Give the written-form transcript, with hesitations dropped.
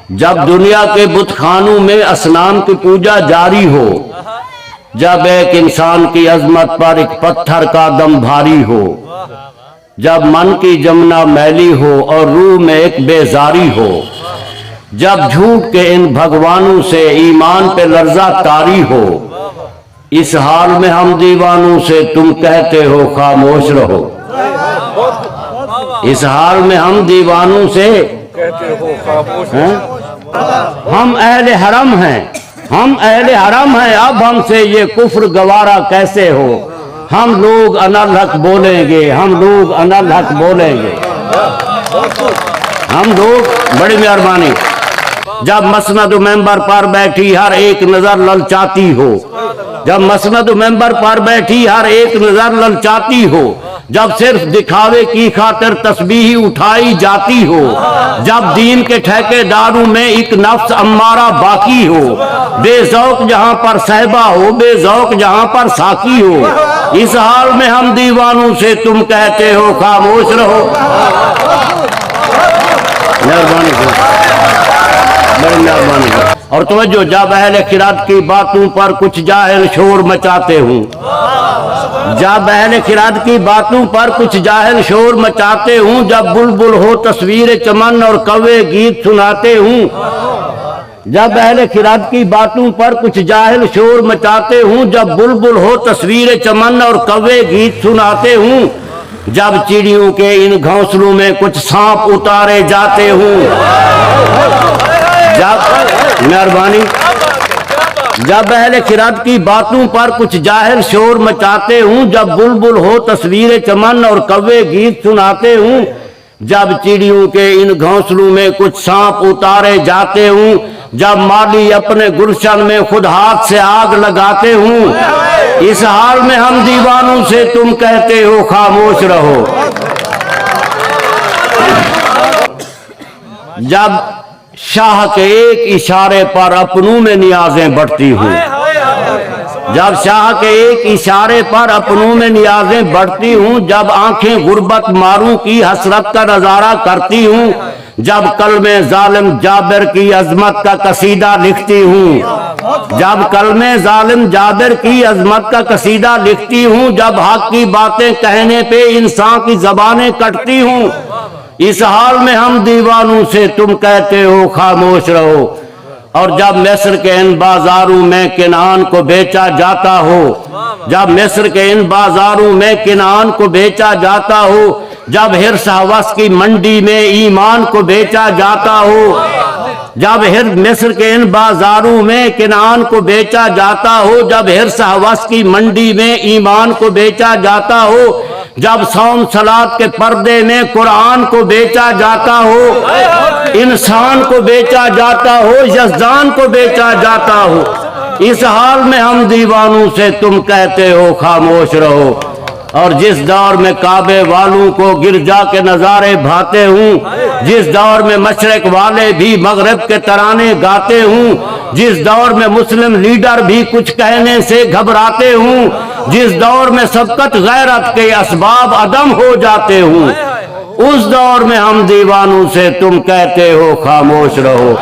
جب دنیا کے بت خانوں میں اصنام کی پوجا جاری ہو، جب ایک انسان کی عظمت پر ایک پتھر کا دم بھاری ہو، جب من کی جمنا میلی ہو اور روح میں ایک بیزاری ہو، جب جھوٹ کے ان بھگوانوں سے ایمان پہ لرزہ طاری ہو، اس حال میں ہم دیوانوں سے تم کہتے ہو خاموش رہو۔ اس حال میں ہم دیوانوں سے کہتے ہو خاموش رہو۔ ہم اہل حرم ہیں، ہم اہل حرم ہیں، اب ہم سے یہ کفر گوارا کیسے ہو؟ ہم لوگ انالحق بولیں گے، ہم لوگ انالحق بولیں گے، ہم لوگ۔ بڑی مہربانی۔ جب مسند و ممبر پر بیٹھی ہر ایک نظر للچاتی ہو، جب مسند و ممبر پر بیٹھی ہر ایک نظر للچاتی ہو، جب صرف دکھاوے کی خاطر تسبیح اٹھائی جاتی ہو، جب دین کے ٹھیکے داروں میں ایک نفس امارہ باقی ہو، بے ذوق جہاں پر صحبہ ہو، بے ذوق جہاں پر ساقی ہو، اس حال میں ہم دیوانوں سے تم کہتے ہو خاموش رہو۔ مہربانی بڑی مہربانی۔ اور توجہ، جب اہل خرد کی باتوں پر کچھ جاہل شور مچاتے ہوں، جب اہل خرد کی باتوں پر کچھ جاہل شور مچاتے ہوں، جب بلبل ہو تصویر چمن اور کوے گیت سناتے ہوں، جب اہل خرد کی باتوں پر کچھ جاہل شور مچاتے ہوں، جب بلبل ہو تصویر چمن اور کوے گیت سناتے ہوں، جب چڑیوں کے ان گھونسلوں میں کچھ سانپ اتارے جاتے ہوں، جب مہربانی، جب اہل خرد کی باتوں پر کچھ جاہل شور مچاتے ہوں، جب بلبل ہو تصویر چمن اور کوے گیت سناتے ہوں، جب چڑیوں کے ان گھونسلوں میں کچھ سانپ اتارے جاتے ہوں، جب مالی اپنے گلشن میں خود ہاتھ سے آگ لگاتے ہوں، اس حال میں ہم دیوانوں سے تم کہتے ہو خاموش رہو۔ جب شاہ کے ایک اشارے پر اپنوں میں نیازیں بڑھتی ہوں، جب شاہ کے ایک اشارے پر اپنوں میں نیازیں بڑھتی ہوں، جب آنکھیں غربت ماروں کی حسرت کا نظارہ کرتی ہوں، جب کلمے ظالم جابر کی عظمت کا قصیدہ لکھتی ہوں، جب کلمے ظالم جابر کی عظمت کا قصیدہ لکھتی ہوں، جب حق کی باتیں کہنے پہ انسان کی زبانیں کٹتی ہوں، اس حال میں ہم دیوانوں سے تم کہتے ہو خاموش رہو۔ اور جب مصر کے ان بازاروں میں کنعان کو بیچا جاتا ہو، جب مصر کے ان بازاروں میں کنعان کو بیچا جاتا ہو، جب حرص ہوس کی منڈی میں ایمان کو بیچا جاتا ہو، جب مصر کے ان بازاروں میں کنعان کو بیچا جاتا ہو، جب حرص ہوس کی منڈی میں ایمان کو بیچا جاتا ہو، جب صوم صلات کے پردے میں قرآن کو بیچا جاتا ہو، انسان کو بیچا جاتا ہو، یزدان کو بیچا جاتا ہو، اس حال میں ہم دیوانوں سے تم کہتے ہو خاموش رہو۔ اور جس دور میں کعبے والوں کو گرجا کے نظارے بھاتے ہوں، جس دور میں مشرق والے بھی مغرب کے ترانے گاتے ہوں، جس دور میں مسلم لیڈر بھی کچھ کہنے سے گھبراتے ہوں، جس دور میں سبقت غیرت کے اسباب عدم ہو جاتے ہوں، اس دور میں ہم دیوانوں سے تم کہتے ہو خاموش رہو۔